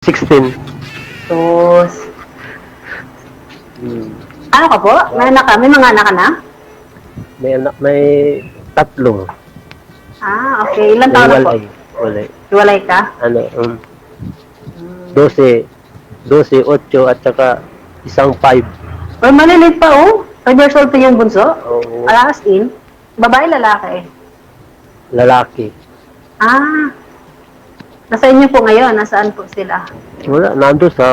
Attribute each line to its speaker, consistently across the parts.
Speaker 1: 16.
Speaker 2: Sus.
Speaker 1: Hmm.
Speaker 2: Ano ka po? May anak ka? May mga anak ka na?
Speaker 1: May tatlong.
Speaker 2: Ah, okay. Ilan
Speaker 1: May
Speaker 2: taon na po?
Speaker 1: walay.
Speaker 2: Iwalay ka?
Speaker 1: Ano, 12, 8 at saka isang 5.
Speaker 2: Uy, malilit pa oh. 5 years old pa yung bunso?
Speaker 1: Oo,
Speaker 2: As in? Babae, lalaki?
Speaker 1: lalaki.
Speaker 2: Ah. Nasa inyo po ngayon? Nasaan po sila?
Speaker 1: Wala, nando sa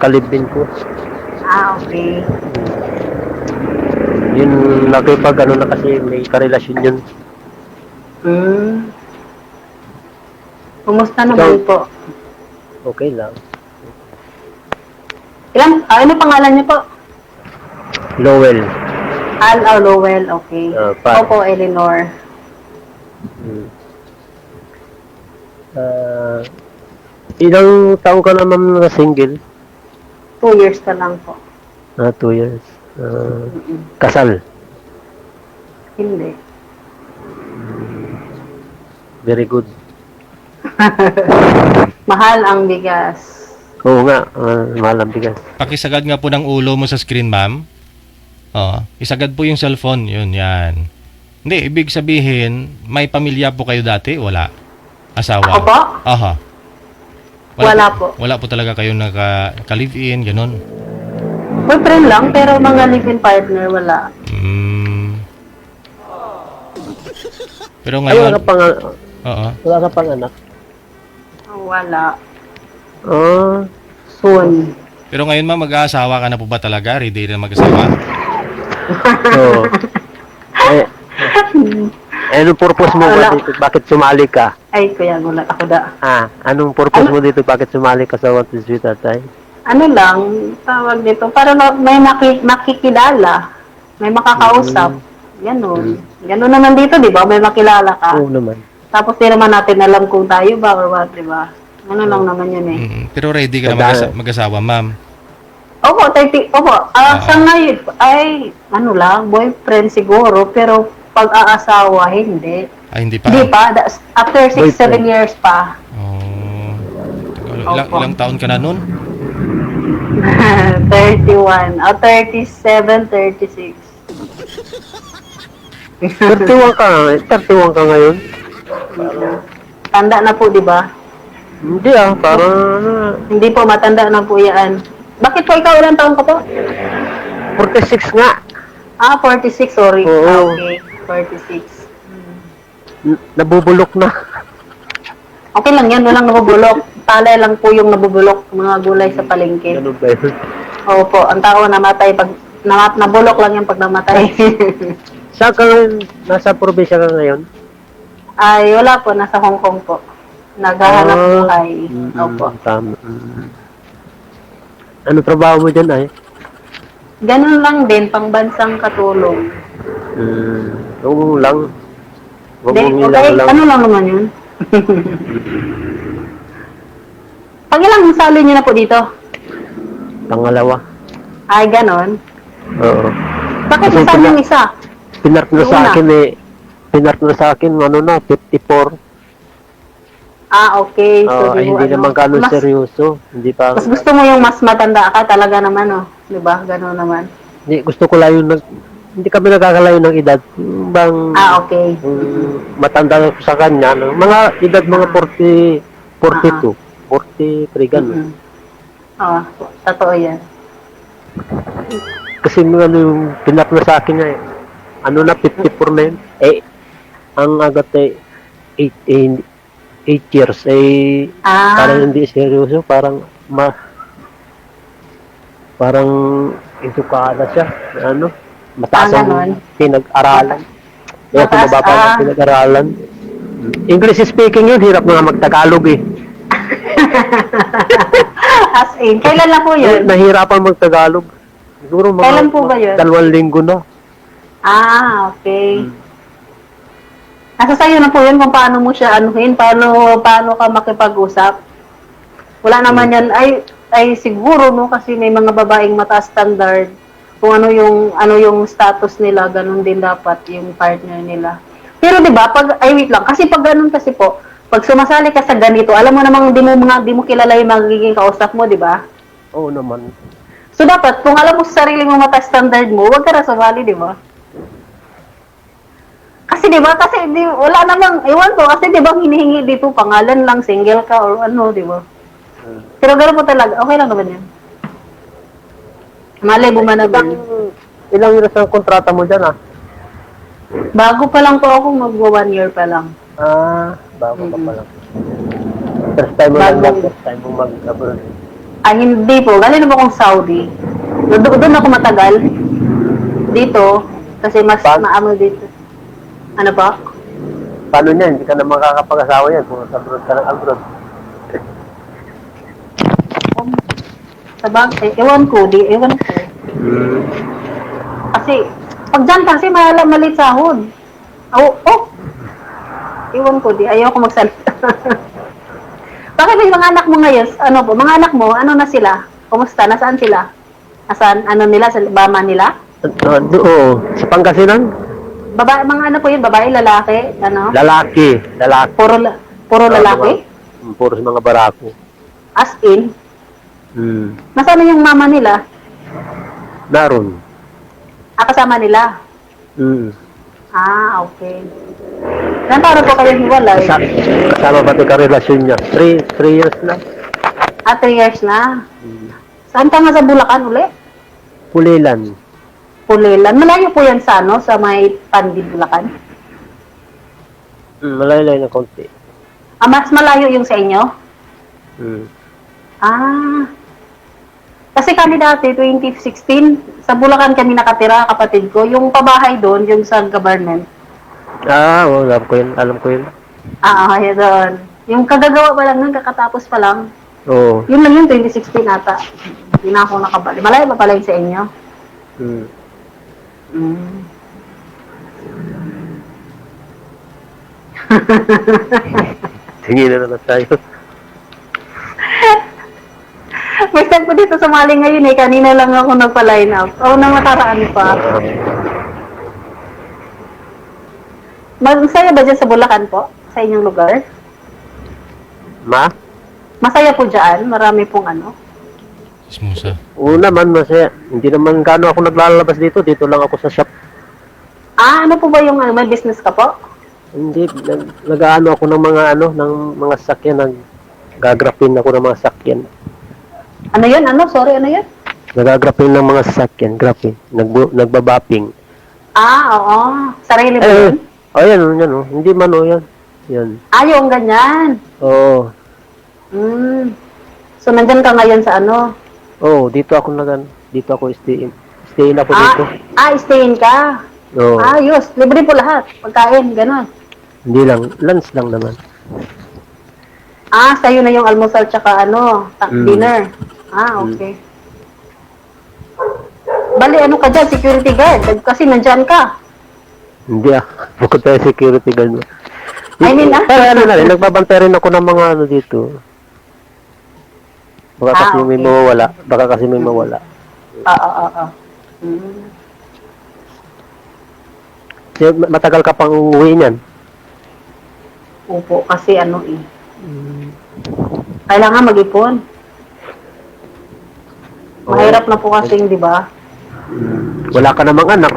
Speaker 1: kalibin ko.
Speaker 2: Ah, okay.
Speaker 1: Yun, nakipag ano na kasi may karelasyon yun.
Speaker 2: Hmm. Kumusta naman
Speaker 1: Ikaw?
Speaker 2: po?
Speaker 1: Okay lang.
Speaker 2: Ano pangalan niyo po?
Speaker 1: Lowell.
Speaker 2: Al Lowell, okay. Opo, Eleanor.
Speaker 1: Hmm. Ilang taon ka naman na single?
Speaker 2: 2 years ka lang po.
Speaker 1: 2 years. Kasal.
Speaker 2: Hindi.
Speaker 1: Very good.
Speaker 2: Mahal ang bigas.
Speaker 1: Oo nga, mahal ang bigas.
Speaker 3: Pakisagad nga po ng ulo mo sa screen, ma'am. Oo. Isagad po yung cellphone. Yun, yan. Hindi, ibig sabihin, may pamilya po kayo dati? Wala. Asawa?
Speaker 2: Ako po?
Speaker 3: Aha.
Speaker 2: Wala po.
Speaker 3: Wala po talaga kayong naka-live-in, ganun.
Speaker 2: Boyfriend lang, pero mga live-in partner, wala.
Speaker 3: Pero
Speaker 1: Ay,
Speaker 3: ngayon...
Speaker 1: wala
Speaker 3: Oo.
Speaker 1: ka pang anak.
Speaker 2: Wala.
Speaker 1: Soon.
Speaker 3: Pero ngayon, ma'am, mag-aasawa ka na po ba talaga? Ready na mag-asawa?
Speaker 1: Oo. Anong purpose mo ba dito? Bakit sumali ka?
Speaker 2: Ay, kuya, gulat ako da.
Speaker 1: Anong purpose mo dito? Bakit sumali ka sa What is Sweet Atay?
Speaker 2: Ano lang, tawag dito, para may makikilala, may makakausap. Ganun. Ganun naman dito, di ba? May makilala ka.
Speaker 1: Oo naman.
Speaker 2: Tapos di naman natin alam kung tayo ba or what, di ba? Ano lang naman yun eh.
Speaker 3: Pero ready ka na mag-asawa, ma'am?
Speaker 2: Opo, sa ngayon, ay, ano lang, boyfriend siguro, pero pag-aasawa, hindi.
Speaker 3: Ay, hindi pa?
Speaker 2: Hindi pa, after 6-7
Speaker 1: Boyfriend.
Speaker 2: years pa.
Speaker 3: Oh.
Speaker 2: Opo.
Speaker 3: Ilang taon ka na nun?
Speaker 2: 31, 37, 36.
Speaker 1: 31 ka nga. 31 ka ngayon?
Speaker 2: Tanda na po, di ba?
Speaker 1: Hindi parang
Speaker 2: Hindi po, matanda na po yan. Bakit po ikaw, ilang taon ka po?
Speaker 1: 46 nga.
Speaker 2: 46, sorry.
Speaker 1: Oo.
Speaker 2: Okay, 46.
Speaker 1: Nabubulok na.
Speaker 2: Okay lang yan, walang nabubulok. Palay lang po yung nabubulok, mga gulay sa palengke.
Speaker 1: Ano ba yun?
Speaker 2: Opo, ang tao namatay pag nabulok lang yan pag namatay.
Speaker 1: Saan ka ngayon? Nasa probinsya ka ngayon?
Speaker 2: Ay, wala po, nasa Hong Kong po. Naghahanap buhay. Opo.
Speaker 1: Tama. Ano trabaho mo dyan ay?
Speaker 2: Ganun lang din, pangbansang katulong.
Speaker 1: Oo lang. Huwag mong
Speaker 2: Okay,
Speaker 1: ilang lang.
Speaker 2: ano lang naman yun? Pag ilang sali niyo na po dito?
Speaker 1: Pangalawa.
Speaker 2: Ay, ganon.
Speaker 1: Oo.
Speaker 2: Bakit
Speaker 1: Kasi
Speaker 2: isa yung isa?
Speaker 1: Pinartner sa akin pinartner sa akin, 54.
Speaker 2: Okay. So,
Speaker 1: Hindi naman gano'n seryoso. Hindi pa.
Speaker 2: Mas gusto mo yung mas matanda ka talaga naman, oh. Di ba? Ganon naman.
Speaker 1: Hindi, gusto ko lang hindi kami nagkakalayo ng edad. Bang,
Speaker 2: Okay.
Speaker 1: matanda ko sa kanya. No? Mga edad mga 42. 43 gano'n.
Speaker 2: Oo, totoo yan.
Speaker 1: Kasi yung pinartner sa akin niya ano na, 54 na yun. Ang agat ay 8 years. Parang hindi seryoso. Parang edukada siya. Mataas ang pinag-aralan. Kaya sumababa ang pinag-aralan. English speaking yun, hirap nga mag-Tagalog eh.
Speaker 2: As in, kailan na po yun?
Speaker 1: Nahirapan mag-Tagalog. Siguro
Speaker 2: Kailan po ba yun?
Speaker 1: 2 linggo na.
Speaker 2: Okay. Nasa sayo na po yun kung paano mo siya anuhin, paano ka makipag-usap. Wala naman yan, ay siguro, no, kasi may mga babaeng mataas standard, kung ano yung status nila, ganun din dapat yung partner nila. Pero 'di ba, wait lang, kasi pag ganun kasi po, pag sumasali ka sa ganito, alam mo namang di mo kilala yung magiging kausap mo, di ba?
Speaker 1: Oo naman.
Speaker 2: So dapat, kung alam mo sa sarili mo mataas standard mo, huwag ka na sumali, di ba? Kasi di ba, wala namang, ewan ko, kasi di ba hinihingi dito, pangalan lang, single ka, or ano, di ba? Pero gano'n po talaga, okay lang naman yan. Malay mo man
Speaker 1: Ilang years ang kontrata mo dyan ah?
Speaker 2: Bago pa lang po ako, magwa 1 year pa lang.
Speaker 1: Bago ka pa lang. First time mo lang
Speaker 2: Bago.
Speaker 1: first time mo mag-abroad.
Speaker 2: Ay, hindi po. Galing po akong Saudi. Doon ako matagal. Dito. Kasi mas maamo dito. Ano po?
Speaker 1: Paano niyan? Hindi ka na makakapag-asawa yan kung abroad ka ng abroad.
Speaker 2: Ewan ko. Kasi, pag dyan kasi malit sahod. Ewan ko, ayaw ko magsalita. Bakit may mga anak mo ngayon? Ano po? Mga anak mo, ano na sila? Kumusta? Nasaan sila? Nasaan? Ano nila? Sa Bama nila?
Speaker 1: Oo. Sa Pangasinan?
Speaker 2: Babae, mga ano po yun? Babae, lalaki? Ano?
Speaker 1: Lalaki.
Speaker 2: Puro lalaki?
Speaker 1: Puro sa mga barako.
Speaker 2: As in? Nasaan na yung mama nila?
Speaker 1: Naroon.
Speaker 2: Kasama nila? Okay. Ilan taon na po kayo hiwalay?
Speaker 1: Kasama ba ito ka-relasyon niya? 3 years na.
Speaker 2: 3 years na. Saan ka nga sa Bulacan uli?
Speaker 1: Pulilan.
Speaker 2: Pulilan. Malayo po yan sa sa may Pandi, Bulacan?
Speaker 1: Malaylay na konti.
Speaker 2: Mas malayo yung sa inyo? Kasi kami dati, 2016, sa Bulacan kami nakatira, kapatid ko. Yung pabahay doon, yung sa government.
Speaker 1: Alam ko yun.
Speaker 2: Yun doon. Yung kagagawa pa lang nun, kakatapos pa lang.
Speaker 1: Oo.
Speaker 2: Yun lang yun, 2016 ata. Hindi na ako nakabali. Malayo pa pala yun sa inyo?
Speaker 1: Tingin na naman tayo.
Speaker 2: May start ko dito sa Mali ngayon eh. Kanina lang ako nagpa-line up. Nang nakaraan pa. Masaya ba dyan sa Bulacan po? Sa inyong lugar? Masaya po dyan? Marami pong ano?
Speaker 3: Smusa.
Speaker 1: Oo naman, masaya. Hindi naman gaano ako naglalabas dito. Dito lang ako sa shop.
Speaker 2: Ano po ba yung may business ka po?
Speaker 1: Hindi, nag-aano ako ng mga sakyan. Nag-gagrapin ako ng mga sakyan.
Speaker 2: Ano yun? Sorry, ano yun?
Speaker 1: Nag-gagrapin ng mga sakyan, graphing. Nagbabapping.
Speaker 2: Oo. Sarili mo yun?
Speaker 1: Yan. Hindi man yan. Yan.
Speaker 2: Yung ganyan.
Speaker 1: Oo.
Speaker 2: So, nandyan ka ngayon sa ano?
Speaker 1: Oo, dito ako stay in ako dito.
Speaker 2: Stayin ka.
Speaker 1: Oo.
Speaker 2: Ayos. Libre po lahat. Pagkain, gano'n.
Speaker 1: Hindi lang, lunch lang naman.
Speaker 2: Sa'yo na yung almusal tsaka dinner. Okay. Bali, ano ka dyan? Security guard. Kasi nandyan ka.
Speaker 1: Hindi bukod tayo security guard. Pero nagbabantay rin ako ng mga dito. Baka kasi may mawawala.
Speaker 2: Oo.
Speaker 1: Matagal ka pang uuwi niyan?
Speaker 2: Opo, kasi kailangan mag-ipon. Mahirap na po kasi, di ba?
Speaker 1: Wala ka namang anak.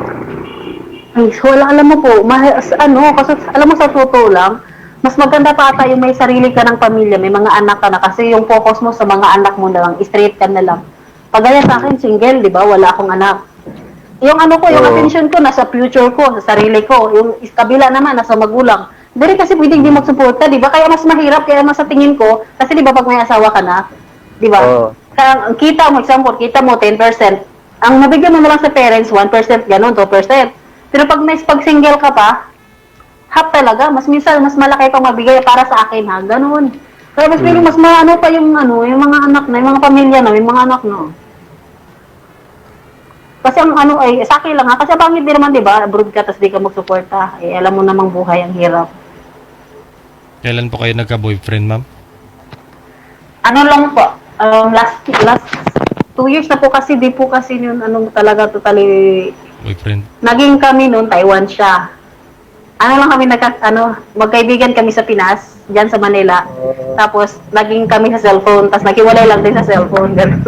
Speaker 2: Alam mo po, kasi alam mo sa totoo lang, mas maganda pa ata yung may sarili ka ng pamilya, may mga anak ka na, kasi yung focus mo sa mga anak mo na lang, straight ka na lang. Pagaya sa akin, single, di ba? Wala akong anak. Yung yung attention ko, nasa future ko, sa sarili ko. Yung kabila naman, nasa magulang. Hindi kasi pwedeng di magsuporta, di ba? Kaya mas mahirap, kaya mas sa tingin ko, kasi di ba pag may asawa ka na, di ba? Kaya kita mo 10%, ang mabigyan mo na lang sa parents, 1%, ganun, 2%. Pero pag single ka pa, half talaga, mas malaki pang mabigay para sa akin, ha, ganun. Kaya mas pa yung mga anak na, yung mga pamilya na, yung mga anak na. Kasi sa akin lang ha, kasi pangit din naman, di ba, abroad ka, tas di ka magsuporta, alam mo namang buhay, ang hirap.
Speaker 3: Kailan po kayo nagka-boyfriend, ma'am?
Speaker 2: Lang po, last 2 years na po kasi, di po kasi yun, talaga totally,
Speaker 3: Boyfriend?
Speaker 2: naging kami noon, Taiwan siya. Lang kami magkaibigan kami sa Pinas, dyan sa Manila. Tapos, naging kami sa cellphone, tapos naghiwalay lang din sa cellphone. Ganun.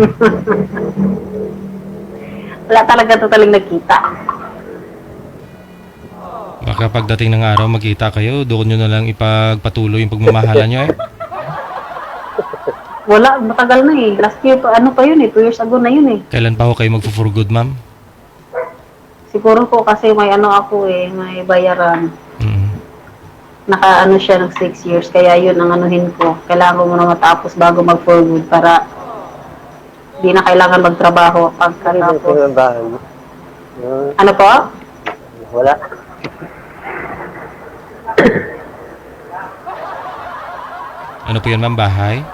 Speaker 2: Wala talaga totaling nagkita.
Speaker 3: Baka pagdating ng araw, magkita kayo, doon nyo na lang ipagpatuloy yung pagmamahalan nyo eh.
Speaker 2: Wala, matagal na eh. Last year, ano pa yun eh, 2 years ago na yun eh.
Speaker 3: Kailan pa ho kayo magpo-for good, ma'am?
Speaker 2: Siguro po kasi may ano ako eh, may bayaran.
Speaker 3: Mm.
Speaker 2: Naka-ano siya ng 6 years, kaya yun ang anuhin ko. Kailangan ko muna matapos bago mag-for good para di na kailangan magtrabaho pagkatapos. Ano po?
Speaker 1: Wala.
Speaker 3: Ano po yun, ma'am? Bahay?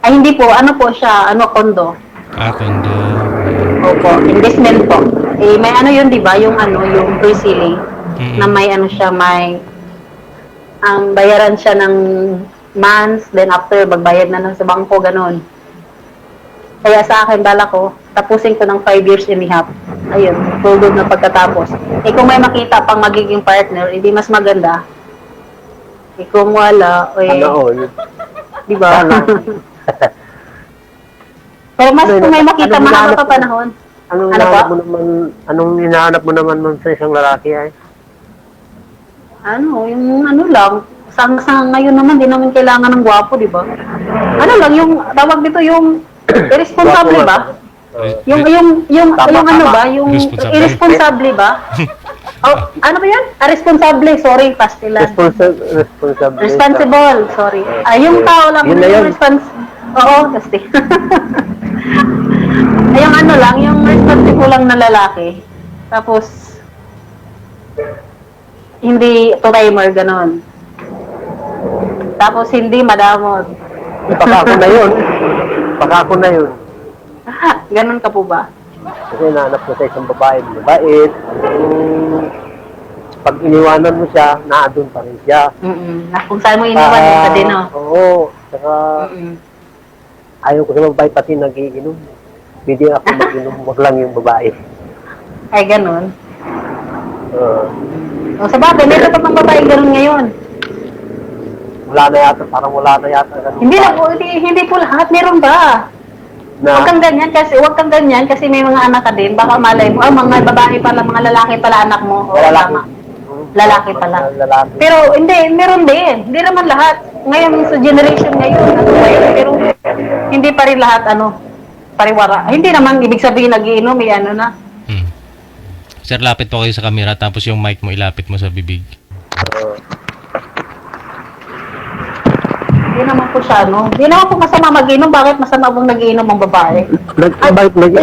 Speaker 2: Ay hindi po, ano po siya, ano kondo.
Speaker 3: Kondo.
Speaker 2: Opo, investment po. Eh may ano yun, 'di ba? Yung ano, yung pre-selling
Speaker 3: Mm-mm.
Speaker 2: na may ano siya, may ang bayaran siya ng months, then after magbayad na lang sa bangko ganun. Kaya sa akin bala ko, tapusin ko ng 5 years and a half. Ayun, full good na pagkatapos. Eh kung may makita pang magiging partner, hindi mas maganda. Eh kung wala, eh,
Speaker 1: All.
Speaker 2: 'di ba? Pero mas kung may makita
Speaker 1: Anong
Speaker 2: mahaba
Speaker 1: hinahanap
Speaker 2: pa
Speaker 1: mo?
Speaker 2: panahon.
Speaker 1: Anong
Speaker 2: Ano
Speaker 1: hinahanap
Speaker 2: po?
Speaker 1: mo naman, anong hinahanap mo naman nun sa isang lalaki ay?
Speaker 2: Ano, yung ano lang, sa ngayon naman, di naman kailangan ng gwapo, di ba? Ano lang, yung tawag dito, yung irresponsible ba? Yung
Speaker 1: Tama,
Speaker 2: ano
Speaker 1: tama.
Speaker 2: ba? Yung
Speaker 3: Irresponsible.
Speaker 2: irresponsible ba? Oh, ano ba yan? Responsable, sorry, pastilan.
Speaker 1: Responsible.
Speaker 2: Responsible, sorry. Yung tao lang,
Speaker 1: Yun na yun.
Speaker 2: Oo, kasi. Yung ano lang, yung responsible lang na lalaki. Tapos, hindi two-timer, ganon. Tapos, hindi madamot.
Speaker 1: Baka ako na yun. Baka ako na yun.
Speaker 2: Ganon ka po ba?
Speaker 1: Kasi nahanap ko sa isang babae, mabait. Pag iniwanan mo siya, naandun pa rin siya.
Speaker 2: Kung saan mo iniwan, yun ka din, oh.
Speaker 1: Oo. Saka, ayaw ko sa babae pati nagiinom. Hindi ako mag-inom, wag lang yung babae.
Speaker 2: Ay, ganon.
Speaker 1: Uh,
Speaker 2: O, sa bagay, meron pa pang babae ganon ngayon.
Speaker 1: wala na yata, parang wala na yata.
Speaker 2: Hindi na po, hindi po lahat, meron ba? Huwag kang ganyan kasi may mga anak ka din. Baka malay mo, mga babae pala, mga lalaki pala anak mo. O, tama. Lalaki pala.
Speaker 1: Lalaki.
Speaker 2: Pero hindi, meron din. Hindi naman lahat. Ngayon, sa generation ngayon, ano ba yun? Pero hindi pa rin lahat, pariwara. Hindi naman, ibig sabihin, nagiinom, ano na.
Speaker 3: Sir, lapit po kayo sa camera, tapos yung mic mo ilapit mo sa bibig.
Speaker 2: Hindi naman po siya, Hindi naman po masama mag-inom. Bakit masama pong nagiinom ang babae?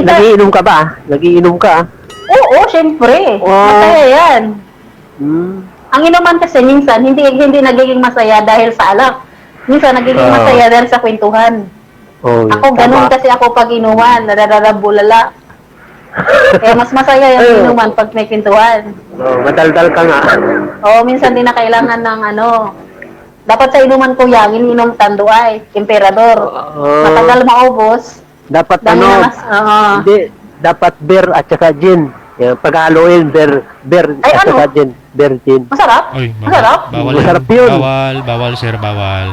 Speaker 1: Nagiinom ka ba? Nagiinom ka?
Speaker 2: Oo, syempre. Masaya yan. Ang inuman kasi minsan, hindi nagiging masaya dahil sa alak. Minsan, nagiging masaya dahil sa kwentuhan. Ako, ganun kasi ako pag inuman, nadararabulala. Kaya mas masaya yung inuman pag may kwentuhan.
Speaker 1: Madaldal ka nga.
Speaker 2: Oo, minsan din na kailangan ng dapat sa inuman ko yang ininom tanduay, emperador. Matagal maubos.
Speaker 1: Dapat
Speaker 2: Dami na
Speaker 1: hindi, dapat beer at saka gin. Yan, pag-haluin, beer
Speaker 2: Ay,
Speaker 1: at saka gin. Beer gin.
Speaker 2: Masarap?
Speaker 3: Oy,
Speaker 2: Masarap?
Speaker 3: Bawal
Speaker 1: Masarap yun.
Speaker 3: Bawal, sir, bawal.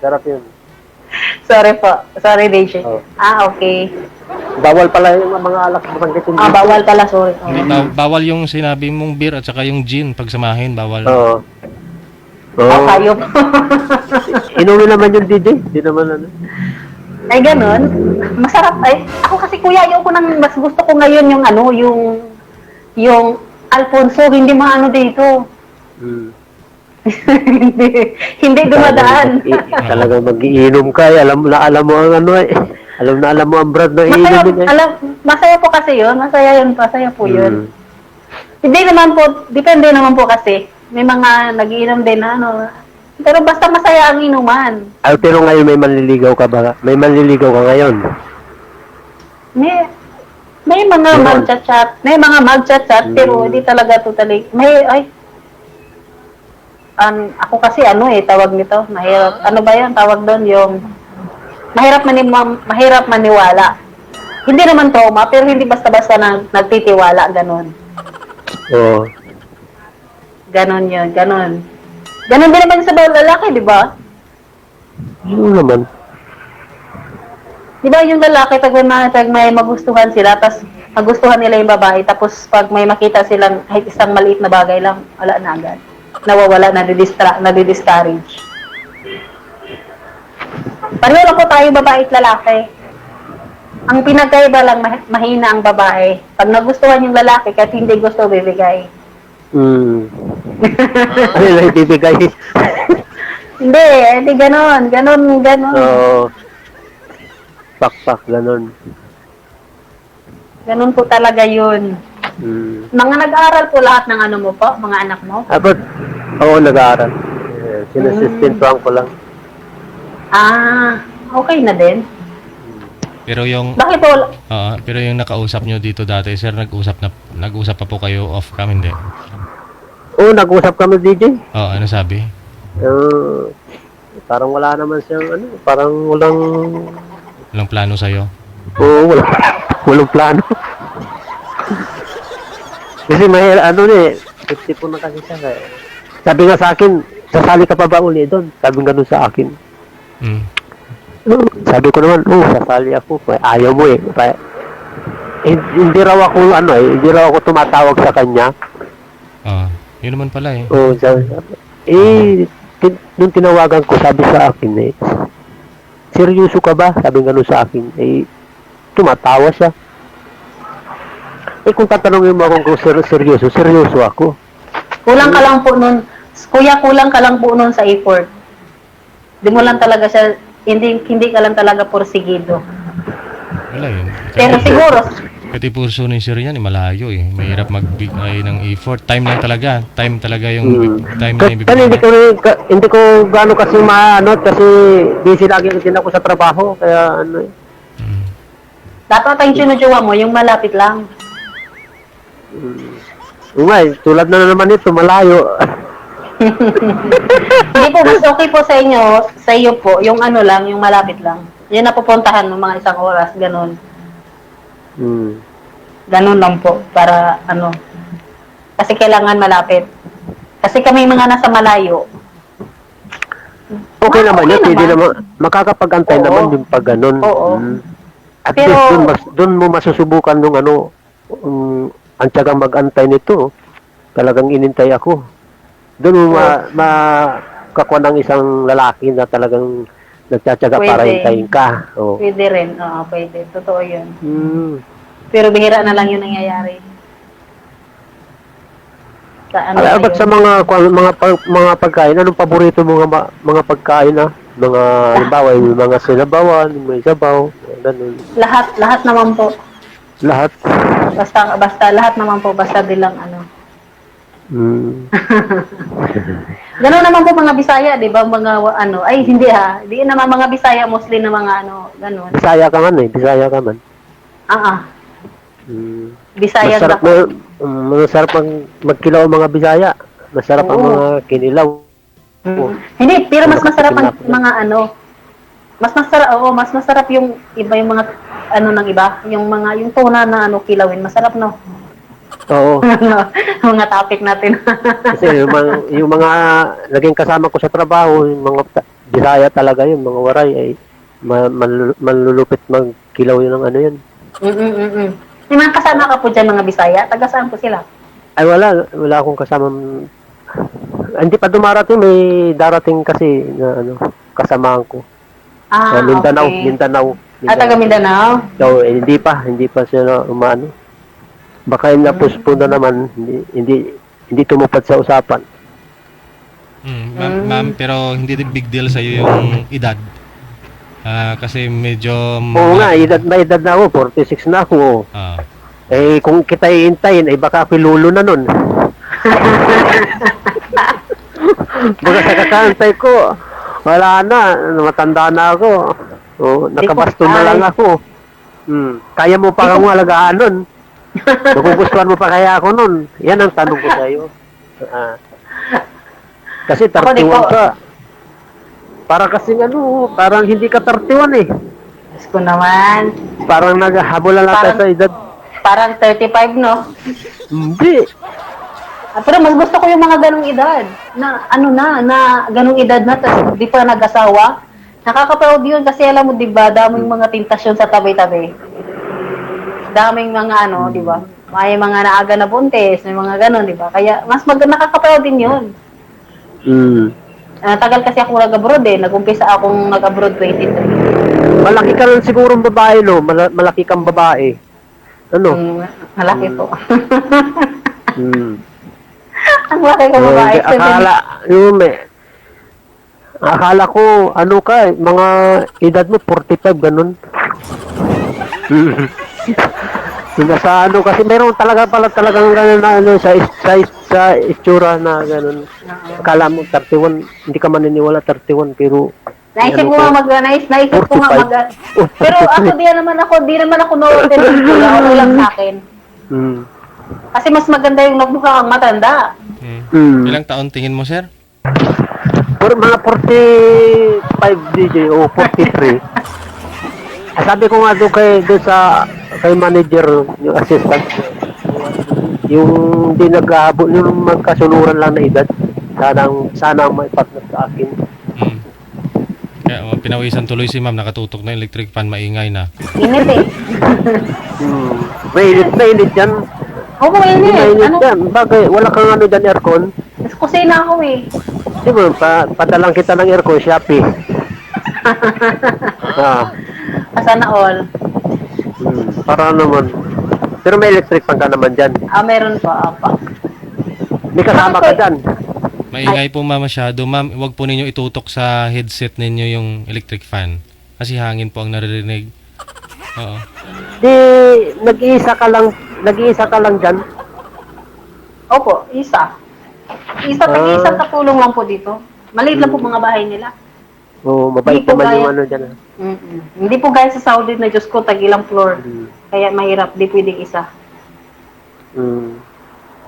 Speaker 1: Sarap yun.
Speaker 2: Sorry po. Sorry, DJ.
Speaker 1: Oh.
Speaker 2: Okay.
Speaker 1: Bawal pala yung mga alak na banggitin.
Speaker 2: Bawal pala, sorry.
Speaker 3: Hindi, bawal yung sinabi mong beer at saka yung gin. Pagsamahin, bawal.
Speaker 1: Oo.
Speaker 2: Kayo.
Speaker 1: Inumin naman yung DJ. Hindi naman
Speaker 2: Ay, ganun. Masarap. Ay, ako kasi kuya, mas gusto ko ngayon yung Alfonso, hindi maano dito. hindi dumadaan.
Speaker 1: Talagang mag-iinom ka. Alam mo ang alam mo ang brand na iinom.
Speaker 2: Masaya po kasi yun. Masaya po yun. Hindi naman po, depende naman po kasi. May mga nagiinom din pero basta masaya ang inuman.
Speaker 1: Pero ngayon may manliligaw ka ba? May manliligaw ka ngayon?
Speaker 2: May mga mag-chat-chat. May mga mag-chat-chat, pero hindi talaga totally. Ako kasi tawag nito, mahirap. Ano ba yan? Tawag doon yung mahirap maniwala. Hindi naman trauma, pero hindi basta-basta nagtitiwala, ganun.
Speaker 1: Oo.
Speaker 2: Ganon yun, ganon. Ganon din naman sa bawat lalaki, di ba?
Speaker 1: Yun naman.
Speaker 2: Di ba yung lalaki, pag may magustuhan sila, tapos magustuhan nila yung babae, tapos pag may makita silang kahit isang maliit na bagay lang, wala na agad. Nawawala, nadi-discourage. Pareho lang po tayo babae at lalaki. Ang pinagkaiba lang, mahina ang babae. Pag nagustuhan yung lalaki, kahit hindi gusto, bibigay.
Speaker 1: Ano na ibibigay?
Speaker 2: Hindi ganon.
Speaker 1: Oo. Pak, ganun.
Speaker 2: Ganon po talaga yun. Mga nag-aaral po lahat ng ano mo po, mga anak mo?
Speaker 1: But, oo, nag-aaral. Sinasistento ko lang.
Speaker 2: Okay na din.
Speaker 3: Pero yung
Speaker 2: Bakit po?
Speaker 3: pero yung nakausap nyo dito dati, sir, nag-usap pa po kayo off cam, hindi?
Speaker 1: Oo, nag-usap kami, DJ.
Speaker 3: Oo, ano sabi?
Speaker 1: Parang wala naman siyang, parang
Speaker 3: Walang plano sa'yo?
Speaker 1: Oo, walang plano. Kasi may, 50 po na kasi siya. Kaya. Sabi nga sa akin, sasali ka pa ba uli doon? Sabi nga doon sa akin. Sabi ko naman, sasali ako. Ayaw mo eh. Hindi raw ako tumatawag sa kanya.
Speaker 3: Yun naman pala eh.
Speaker 1: Oo, nung tinawagan ko, sabi sa akin seryoso ka ba? Sabi nga sa akin, tumatawa siya. Kung tatanungin mo akong seryoso ako.
Speaker 2: Kulang ka lang po nun. Kuya, kulang ka lang po nun sa effort. Hindi mo lang talaga siya, hindi ka lang talaga porsigido.
Speaker 3: Wala yun.
Speaker 2: Pero siguro,
Speaker 3: Pati puso ni sir yan, malayo eh. Mahirap magbigay ng effort. Time lang talaga. Time talaga yung time na yung
Speaker 1: Kasi
Speaker 3: bibigay.
Speaker 1: hindi ko gaano kasi kasi busy lagi din ako sa trabaho. Kaya
Speaker 2: dapat ang sinujowa mo, yung malapit lang.
Speaker 1: Tulad na naman ito, malayo.
Speaker 2: Hindi po, mas okay po sa iyo po, yung yung malapit lang. Yun na pupuntahan mo mga isang oras, ganun. Ganun lang po, para kasi kailangan malapit. Kasi kami mga nasa malayo.
Speaker 1: Okay naman yun, hindi
Speaker 2: naman.
Speaker 1: naman, makakapag-antay
Speaker 2: Oo.
Speaker 1: naman yung pag ganun.
Speaker 2: Oo.
Speaker 1: At
Speaker 2: Pero,
Speaker 1: least doon mo masusubukan nung ang tiyagang mag-antay nito. Talagang inintay ako. Doon mo makakuha ng isang lalaki na talagang nagtsatsaga para
Speaker 2: Pwede.
Speaker 1: hintayin ka. Oo.
Speaker 2: Pwede rin, pwede. Totoo yun.
Speaker 1: Hmm.
Speaker 2: Pero bihira na lang yun nangyayari. Sa
Speaker 1: Ba't sa mga pagkain, anong paborito mo mga pagkain Mga, halimbawa, yung mga sinabawan, may sabaw, ganun.
Speaker 2: Lahat naman po.
Speaker 1: Lahat.
Speaker 2: Basta lahat naman po, basta bilang Gano'n naman po mga Bisaya, di ba? Mga hindi Di naman mga Bisaya, mostly na mga gano'n.
Speaker 1: Bisaya ka man.
Speaker 2: Bisaya
Speaker 1: Masarap magkilaw ang mga Bisaya. Masarap ang mga kinilaw.
Speaker 2: Hindi, pero mas masarap ang mga mas masarap yung iba, yung mga ng iba, yung tuna na kilawin, masarap
Speaker 1: Oo.
Speaker 2: mga topic natin.
Speaker 1: Kasi yung mga naging kasama ko sa trabaho, yung mga Bisaya talaga yun, mga waray ay manlulupit magkilaw yun ng yun.
Speaker 2: May mga kasama ka po dyan mga Bisaya, taga saan po sila?
Speaker 1: Ay wala akong kasama. Hindi pa dumarating, may darating kasi na kasamaan ko. Mindanao,
Speaker 2: okay.
Speaker 1: Mindanao.
Speaker 2: Taga Mindanao?
Speaker 1: So, hindi pa sila umano. Baka yung na-postpone na naman, hindi tumupad sa usapan.
Speaker 3: Ma'am, pero hindi din big deal sa'yo yung edad. Kasi medyo...
Speaker 1: Oo nga, may edad na ako, 46 na ako. Kung kita iintayin, baka ako lulo na nun. Baka sa kakaantay ko, wala na, matanda na ako. Nakabaston na lang ako. Kaya mo pa kang alagaan nun. Nagugustuhan mo pa kaya ako nun? Yan ang tanong ko sa'yo. Kasi 31 ka. Para kasi parang hindi ka 31 eh.
Speaker 2: Diyos ko naman.
Speaker 1: Parang naghahabol lang tayo sa edad.
Speaker 2: Parang 35, no?
Speaker 1: Hindi.
Speaker 2: Pero mas gusto ko yung mga ganong edad. Na ganong edad na, tapos di pa nag-asawa. Nakaka-proud yun kasi alam mo, di ba, daming mga tentasyon sa tabi-tabi. Daming mga di ba? May mga naaga na buntis, may mga ganon, di ba? Kaya mas nakaka-proud din yun. Tagal kasi ako nag-abroad Nag-umpisa akong nag-abroad 23.
Speaker 1: Malaki ka lang sigurong babae, no? Malaki kang babae. Ano?
Speaker 2: Malaki po.
Speaker 1: Hmm.
Speaker 2: Ang laki ko babae.
Speaker 1: Akala ko, mga edad mo, 45, ganun. Nasa kasi meron talagang ganun na sa itsura na ganun. Akala mo 31, hindi ka maniniwala 31, pero
Speaker 2: naisip ko nga naisip ko nga pero ako di naman ako no-order. Okay lang sa akin. Kasi mas maganda yung nagmukha kang matanda.
Speaker 3: Ilang taon tingin mo, sir?
Speaker 1: Mga 45 DJ o 43. Sabi ko nga doon kay manager, yung assistant, yung di naghahabol, yung magkasuluran lang na edad, sana maipartner sa akin.
Speaker 3: Kaya pinawisan tuloy si ma'am, nakatutok na electric fan, maingay na.
Speaker 2: Init
Speaker 1: Mainit yan.
Speaker 2: Oo, mainit.
Speaker 1: Yan. Bagay, wala kang dyan aircon.
Speaker 2: Mas kusina ako
Speaker 1: Di ba, padalang kita ng aircon, Shopee.
Speaker 2: Sana all.
Speaker 1: Para naman. Pero may electric fan ka naman dyan.
Speaker 2: Meron pa, apa.
Speaker 1: May kasama ka dyan.
Speaker 3: Maingay po ma'am masyado. Ma'am, huwag po ninyo itutok sa headset ninyo yung electric fan. Kasi hangin po ang naririnig. Oo.
Speaker 1: Di, nag-iisa ka lang dyan.
Speaker 2: Opo, isa. Isang katulong lang po dito. Maliit lang po mga bahay nila.
Speaker 1: Oo, mabait naman yung dyan.
Speaker 2: Hindi po gaya sa Saudi na Diyos ko, tagilang floor. Kaya mahirap, di pwedeng isa.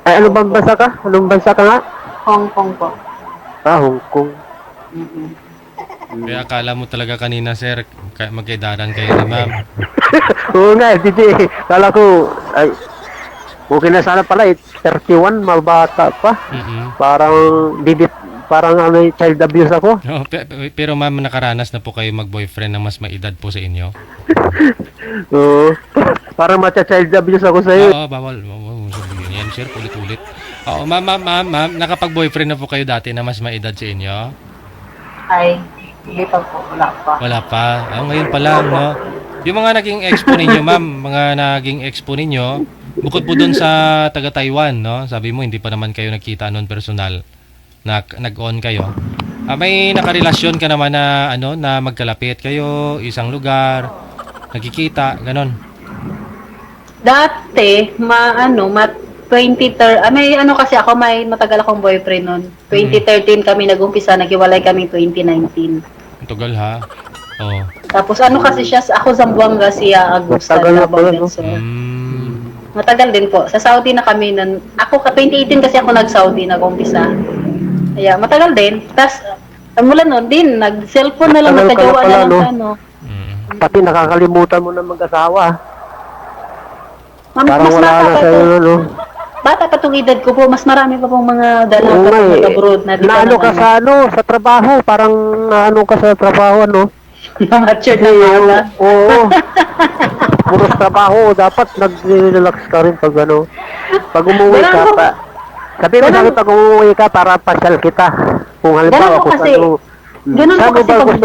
Speaker 1: Ay, anong bansa ka? Anong bansa ka nga?
Speaker 2: Hong Kong po.
Speaker 1: Hong Kong.
Speaker 3: Kaya akala mo talaga kanina, sir, magkaidaran kayo ni ma'am.
Speaker 1: Oo nga, DJ. Kala ko, ay, okay na sana pala, 31, mabata pa. Parang child abuse ako.
Speaker 3: Oh, pero ma'am, nakaranas na po kayo mag-boyfriend na mas maedad po sa inyo?
Speaker 1: Oo. Parang child abuse ako sa'yo.
Speaker 3: Oo, bawal. Sabihin yan, sir, ulit-ulit. Oo, ma'am, nakapag-boyfriend na po kayo dati na mas maedad sa inyo?
Speaker 2: Ay, hindi pa po. Wala pa.
Speaker 3: Wala pa. Ngayon pa lang, no? Yung mga naging expo ninyo, ma'am, bukod po dun sa taga-Taiwan, no? Sabi mo, hindi pa naman kayo nakita noon personal. Nag-on kayo. May nakarelasyon ka naman na, na magkalapit kayo, isang lugar, nagkikita, ganon.
Speaker 2: Dati, 2013, kasi ako, may matagal akong boyfriend noon. 2013 kami nag-umpisa, naghiwalay kami 2019.
Speaker 3: Ang tugal, ha? Oo.
Speaker 2: Tapos kasi siya, ako Zamboanga, siya Agusta.
Speaker 1: Matagal na pala, no?
Speaker 2: Matagal din po. Sa Saudi na kami nun. Ako, 2018 kasi ako nag-Saudi, nag-umpisa. Kaya, matagal din. Tapos, mula nun din, nag-cellphone na lang, nagkagawa na lang sa
Speaker 1: Pati nakakalimutan mo na mag-asawa.
Speaker 2: Parang
Speaker 1: wala na sa'yo, no?
Speaker 2: Bata pa itong edad ko po, mas marami pa pong mga dalaga pa nag-abroad na di pa
Speaker 1: ka sa trabaho, parang ka sa trabaho, no?
Speaker 2: Matured na mga.
Speaker 1: Oo. Puro trabaho, dapat nag-relax ka rin pag pag umuwi ka pa. Sabi mo sa akin, pag umuwi ka, para pasyal kita. Kung halimbawa ako sa
Speaker 2: ganun po kasi pag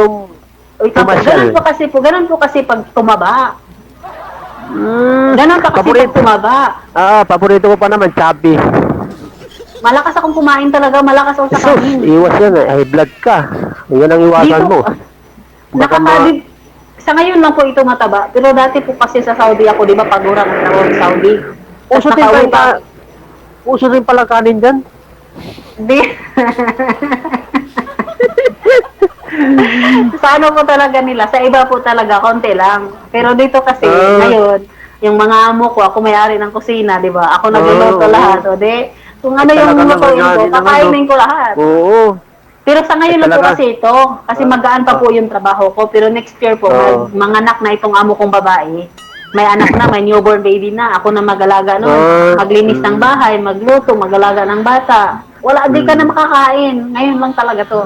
Speaker 1: pumasyal.
Speaker 2: Ganun po kasi pag tumaba. Ganun pa kasi pag tumaba.
Speaker 1: Paborito ko pa naman, chubby.
Speaker 2: Malakas akong kumain talaga, malakas ako sa kanin.
Speaker 1: Iwas yan, high blood ka. Yan ang iwasan mo.
Speaker 2: Sa ngayon lang po ito mataba. Pero dati po kasi sa Saudi ako, di ba, pagurang ako sa Saudi.
Speaker 1: Uso rin pala kanin dyan?
Speaker 2: Di. Sa po talaga nila, sa iba po talaga, konti lang. Pero dito kasi, ngayon, yung mga amo ko, ako may-ari ng kusina, di ba? Ako nagluluto lahat. O kung yung lutuin ko, kakainin ko lahat.
Speaker 1: Oo.
Speaker 2: Pero sa ngayon lang po kasi ito, kasi magaan pa po yung trabaho ko. Pero next year po, manganak na itong amo kong babae. may anak na, may newborn baby na. Ako na mag-alaga noon. Maglinis ng bahay, magluto, mag-alaga ng bata. Wala, di ka na makakain. Ngayon lang talaga to.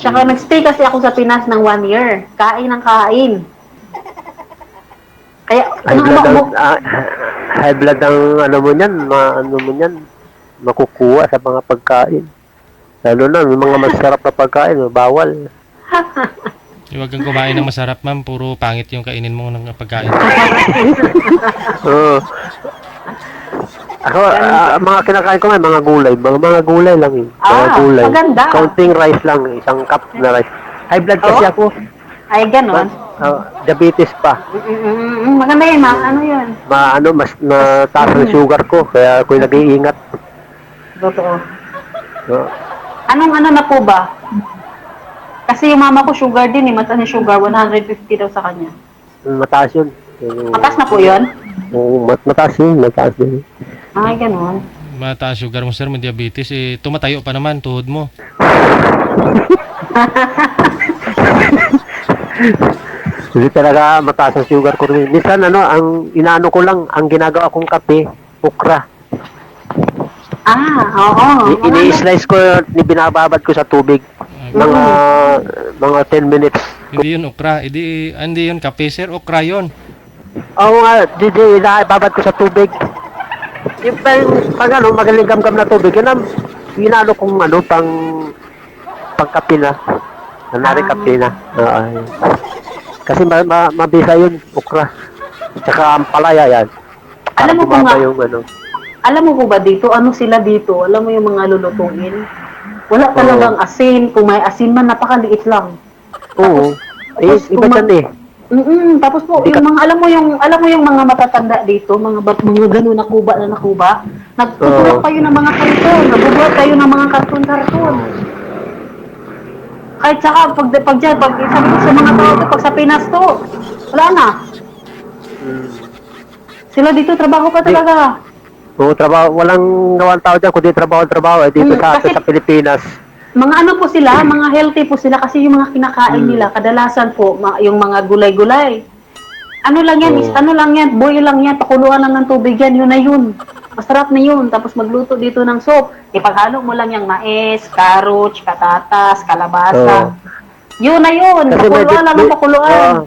Speaker 2: Saka nag-stay kasi ako sa Pinas ng 1 year. Kain ng kain. Kaya,
Speaker 1: high blood ang ano mo niyan, makukuha sa mga pagkain. Lalo na, may mga masarap na pagkain, bawal.
Speaker 3: Huwag kang kumain ng masarap, ma'am. Puro pangit yung kainin mo ng pagkain.
Speaker 1: Oo. Ako, mga kinakain ko nga, mga gulay. Mga gulay lang eh. Mga gulay.
Speaker 2: Maganda.
Speaker 1: Counting rice lang, isang cup na rice. High blood kasi ako.
Speaker 2: Ay, ganon.
Speaker 1: Diabetes pa.
Speaker 2: Maganda yun, ano yun?
Speaker 1: Mas nataas ang sugar ko, kaya ako'y nag-iingat.
Speaker 2: Totoo.
Speaker 1: Oo.
Speaker 2: Anong ano na po ba? Kasi yung mama ko sugar din eh, mataas yung sugar, 150 daw sa kanya.
Speaker 1: Mataas yun.
Speaker 2: Mataas na po yun?
Speaker 1: Oo, mataas yun.
Speaker 2: Ay, ganon.
Speaker 3: Mataas sugar mo, sir, may diabetes. Tumatayo pa naman, tuhod mo.
Speaker 1: Hindi talaga mataas ang sugar ko rin. Minsan ang inaano ko lang, ang ginagawa kong kape, okra.
Speaker 2: Oo.
Speaker 1: Ini-slice ko, binababad ko sa tubig. Mga 10 minutes.
Speaker 3: Hindi yun okra. Hindi yun kape, sir. Okra yun.
Speaker 1: Oo nga, binababad ko sa tubig. Yung pag magaling gam-gam na tubig, yun ang inaano kong pang kape na. Nanari kape na. Yun. Kasi mabisa yun, okra. Tsaka ang palaya yan.
Speaker 2: Alam mo po nga,
Speaker 1: yung
Speaker 2: alam mo po ba dito, ano sila dito? Alam mo yung mga lulutuin? Wala talagang asin. Kung may asin man, napakaliit lang.
Speaker 1: Oo. Iba dyan eh.
Speaker 2: Tapos po, yung mga, alam mo yung mga matatanda dito, mga gano'n na kuba. Nagtutulak kayo ng mga karton, nabubuhat kayo ng mga karton. Kahit saka, pag sabi ko sa mga tao, pag sa Pinas to, wala na. Sila dito, trabaho pa talaga.
Speaker 1: Oo, trabaho. Walang gawang tao dyan, kundi trabaho. Dito sa Pilipinas.
Speaker 2: Mga ano po sila, mga healthy po sila kasi yung mga kinakain nila, kadalasan po, yung mga gulay-gulay. Ano lang yan, boil lang yan, pakuluan lang ng tubig yan, yun na yun. Masarap na yun, tapos magluto dito ng soup. Ipaghalo mo lang yung mais, carrots, patatas, kalabasa. Yun na yun, pakuluan lang ng pakuluan.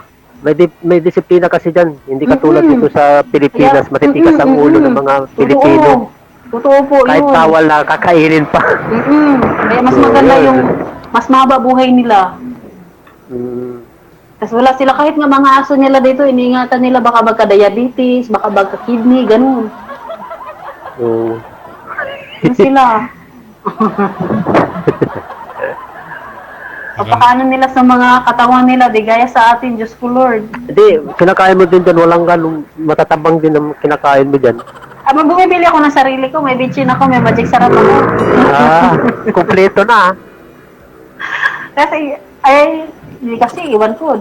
Speaker 1: May disiplina kasi dyan. Hindi katulad dito sa Pilipinas, matitigas ang ulo ng mga Pilipino.
Speaker 2: Totoo po,
Speaker 1: kahit
Speaker 2: yun.
Speaker 1: bawal na, kakainin pa.
Speaker 2: Kaya mas maganda yung, mas mahaba buhay nila. Tapos wala sila, kahit nga mga aso nila dito, iniingatan nila baka magka-diabetes, baka magka-kidney, ganun. Yan sila. Paano nila sa mga katawan nila, di gaya sa atin, Diyos ko Lord.
Speaker 1: Hindi, kinakain mo din dyan, walang ganun, matatabang din ang kinakain mo dyan.
Speaker 2: Bumibili ako ng sarili ko, may bitchin ako, may magic sarap ako.
Speaker 1: Kompleto na.
Speaker 2: Kasi iwan ko,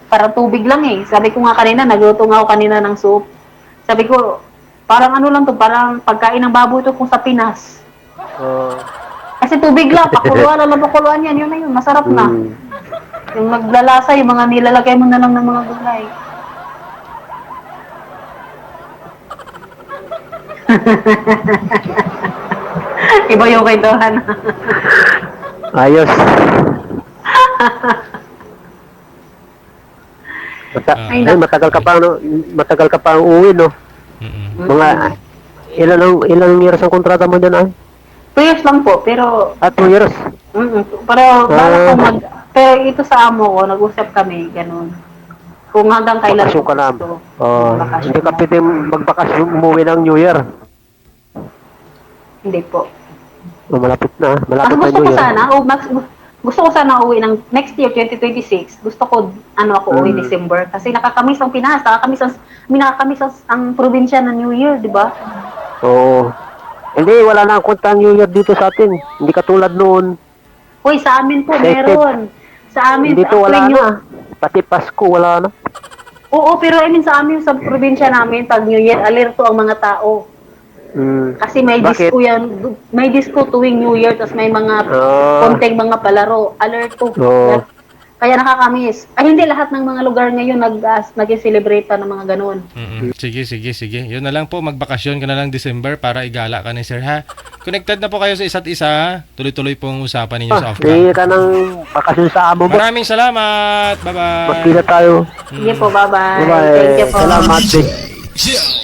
Speaker 2: parang tubig lang eh. Sabi ko nga kanina, nagluto nga ako kanina ng soup. Sabi ko, parang ano lang to, parang pagkain ng baboy to kung sa Pinas. Kasi tubig lang, pakuluan yan, yun na yun, masarap na. Yung naglalasa, yung mga nilalagay mo na lang ng mga gulay. Iba yung kwentuhan.
Speaker 1: Ayos. Matagal ka pa uwi, no? Mga ilang years ang kontrata mo dyan,
Speaker 2: 2 years lang po, pero
Speaker 1: 2 years.
Speaker 2: Pero ito sa amo ko, nag-usap kami, ganun. Kung hanggang kailan
Speaker 1: bakasyon ka na. Hindi ka pwede magbakasyon, umuwi ng New Year.
Speaker 2: Hindi po.
Speaker 1: Malapit na
Speaker 2: New
Speaker 1: New Year.
Speaker 2: Gusto ko sana uwi ng next year, 2026. Gusto ko, uwi December. Kasi nakakamiss ang Pinas, nakakamiss ang probinsya ng New Year, di ba?
Speaker 1: Oo. Hindi, wala na akong kwenta New Year dito sa atin. Hindi katulad noon.
Speaker 2: Uy, sa amin po, meron. Sa amin,
Speaker 1: dito wala na. Pati Pasko, wala na.
Speaker 2: Oo, pero sa amin, sa probinsya namin, pag New Year, alerto ang mga tao. Kasi may disco yan. May disco tuwing New Year, tapos may mga konting mga palaro. Alerto. Kaya nakakamiss. Ay, hindi lahat ng mga lugar ngayon nag-celebrate ng mga ganun.
Speaker 3: Sige. Yun na lang po, magbakasyon ka na lang December para igala ka ni Sir, ha? Connected na po kayo sa isa't isa, ha? Tuloy-tuloy pong usapan ninyo sa off-cam.
Speaker 1: Hindi ka ng bakasyon sa amo mo.
Speaker 3: Maraming salamat! Bye-bye!
Speaker 1: Magkita tayo.
Speaker 2: Sige po, bye-bye.
Speaker 1: Bye-bye.
Speaker 2: Thank you po.
Speaker 1: Salamat.
Speaker 4: Yeah.